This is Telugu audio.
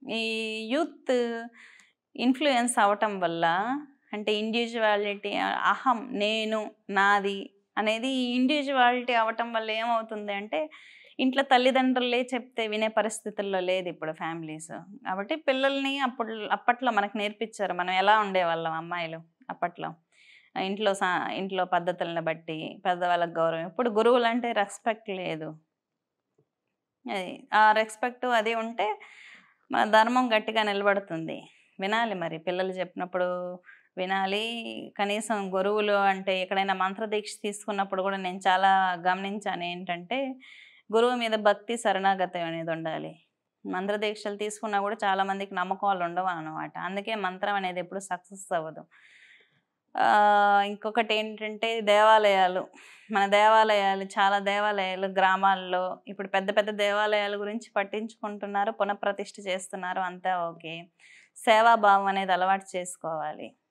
ఈ యూత్ ఇన్‌ఫ్లూయెన్స్ అవ్వటం వల్ల అంటే ఇండివిడ్యువాలిటీ అహం, నేను, నాది అనేది ఇండివిడ్యువాలిటీ అవ్వటం వల్ల ఏమవుతుంది అంటే, ఇంట్లో తల్లిదండ్రులే చెప్తే వినే పరిస్థితుల్లో లేదు ఇప్పుడు ఫ్యామిలీస్. కాబట్టి పిల్లల్ని అప్పట్లో మనకు నేర్పిచ్చారు. మనం ఎలా ఉండేవాళ్ళం అమ్మాయిలు అప్పట్లో. ఇంట్లో ఇంట్లో పద్ధతులను బట్టి, పెద్దవాళ్ళకి గౌరవం. ఇప్పుడు గురువులంటే రెస్పెక్ట్ లేదు. అది. ఆ రెస్పెక్టు అది ఉంటే మన ధర్మం గట్టిగా నిలబడుతుంది. వినాలి మరి పిల్లలు చెప్పినప్పుడు వినాలి. కనీసం గురువులు అంటే ఎక్కడైనా మంత్రదీక్ష తీసుకున్నప్పుడు గూడా నేను చాలా గమనించాను ఏంటంటే, గురువు మీద భక్తి, శరణాగతి అనేది ఉండాలి. మంత్రదీక్షలు తీసుకున్నా గూడా చాలా మందికి నమ్మకాలు ఉండవనమాట. అందుకే మంత్రం అనేది ఎప్పుడు సక్సెస్ అవ్వదు. ఇంకొకటేంటంటే దేవాలయాలు. మన దేవాలయాలు చాలా దేవాలయాలు గ్రామాల్లో ఇప్పుడు పెద్ద పెద్ద దేవాలయాల గురించి పట్టించుకుంటున్నారు. పునఃప్రతిష్ఠ చేస్తున్నారు. అంతా ఓకే. సేవాభావం అనేది అలవాటు చేసుకోవాలి.